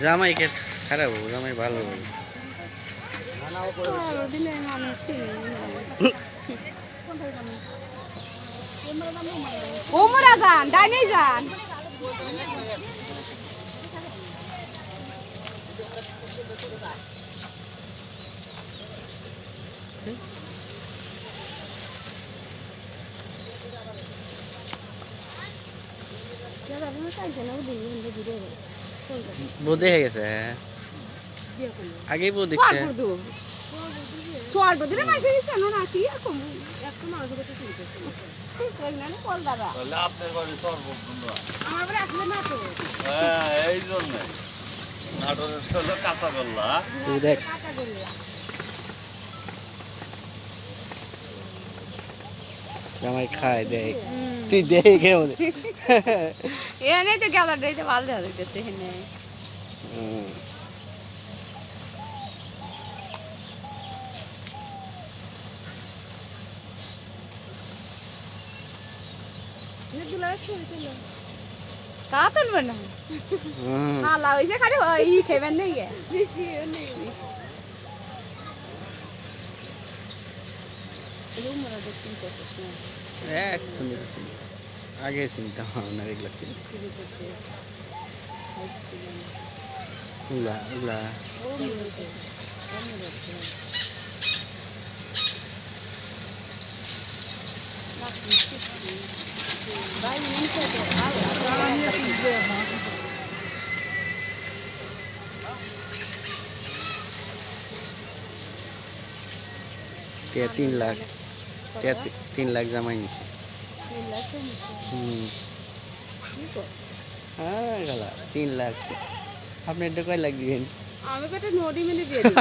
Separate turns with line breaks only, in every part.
জামাই কে খারাপ হবে, জামাই ভালো হবে।
ওমরা যান, ডাইনে যান।
বউ দেখে গেছে, হ্যাঁ আগেই বউ দেখছে।
এই জন্য নাটোরের হলো কাঁচাগোল্লা।
তুই দেখ জামাই খায় দেখ, তুই দেখে কেমন।
এনে তো গেলাটাই তো ভালো দেখা যাইতেছে এখানে। তা তুলবে না, হালা হয়েছে খালি ই খেবেন নেই গে
আগে চিন্তা ভাবনা এগুলো চিন্তা উলা উলা। কে 3 লাখ, কে 3 লাখ জামাই নিছে। হ্যাঁ গালা 3 লাখ। আপনি এটা কয় লাখ দিবেন?
আমি কত নদী মিলে দিয়ে দিই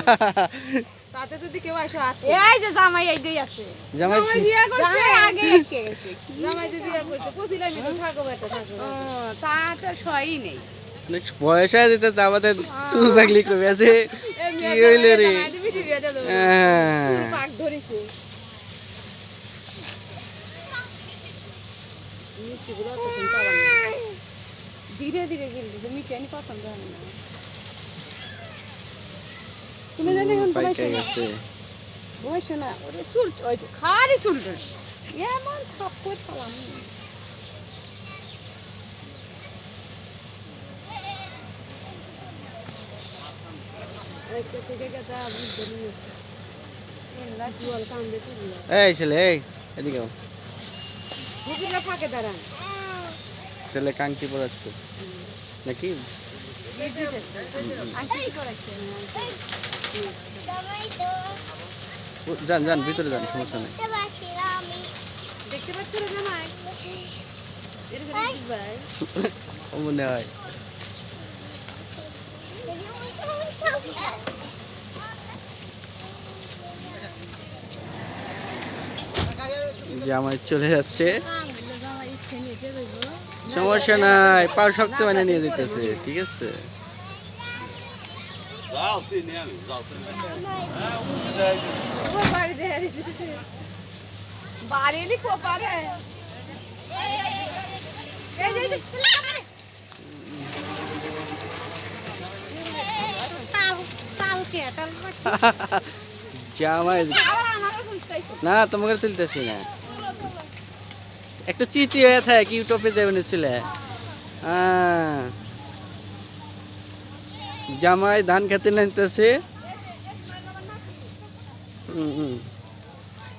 তাতে যদি কেউ আসে আছে। এই যে জামাই এইটাই আছে,
জামাই
বিয়ে করছে, জামাই আগে এসে গেছে। জামাই যে বিয়ে করছে কইছিলাম তো থাকো বেটা থাকো। তা তো সই নেই,
বয়স হয়ে যেতে তা আমাদের চুল পাগলি কমে আছে। কি হইল রে?
চুল পাক ধরিছে। মিষ্টিগুলো তো চিন্তা বান্না ধীরে ধীরে গিলতে মিষ্টি আনি পছন্দ হয় না। তুমি জানি এখন
পাইকা গেছে।
বয়স না ওরে চুল ওই খালি চুল ধরে এমন থাপ্পড় খালাম।
এই ছেলে, এই এদিকে আও।
ফাঁকে দাঁড়ান
ছেলে কাংটি পড়াচ্ছে নাকি? যান যান ভিতরে যান, সমস্যা নেই।
দেখতে পাচ্ছ না জামাই
ও মনে হয় জামাই চলে যাচ্ছে। সমস্যা নাই, পা শক্ত বানিয়ে নিয়ে যেতেছে, ঠিক আছে। জামাই না তোমাকে তুলতেছি না, একটু চিঠি হয়ে থাকে ইউটিউবে যাবেন ছিল। জামাই ধান খেতে নামতেছে।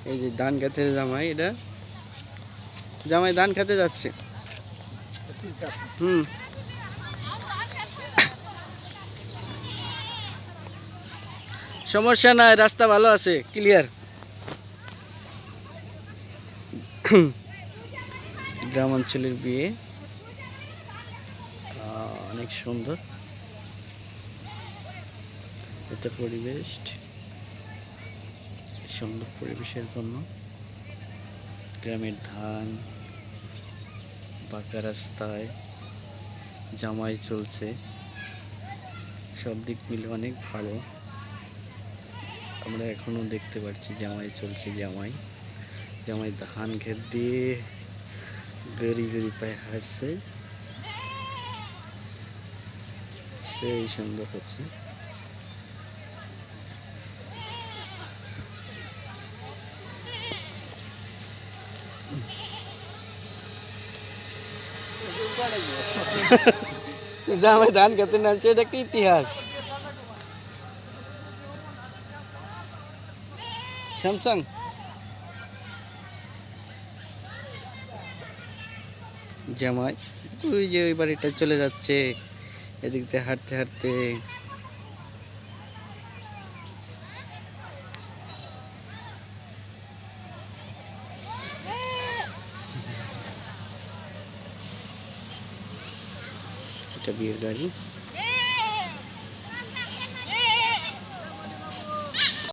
এই যে ধান খেতে জামাই, এটা জামাই ধান খেতে যাচ্ছে। সমস্যা নাই, রাস্তা ভালো আছে, ক্লিয়ার। গ্রাম অঞ্চলের বিয়ে অনেক সুন্দর এটা পরিবেশ, সুন্দর পরিবেশের জন্য গ্রামের ধান, পাকা রাস্তায় জামাই চলছে, সব দিক মিলে অনেক ভালো। আমরা এখনো দেখতে পাচ্ছি জামাই চলছে, জামাই জামাই ধান ক্ষেত দিয়ে গড়ি গড়ি পায়ে হাঁটছে। সেই সুন্দর হচ্ছে। জামাই ধান খেতে নামছে, এটা একটা ইতিহাস। স্যামসাং জামাই ওই যে ওই বাড়িটা চলে যাচ্ছে, এদিক দিয়ে হাঁটতে হাঁটতে। এটা বিয়ের গাড়ি।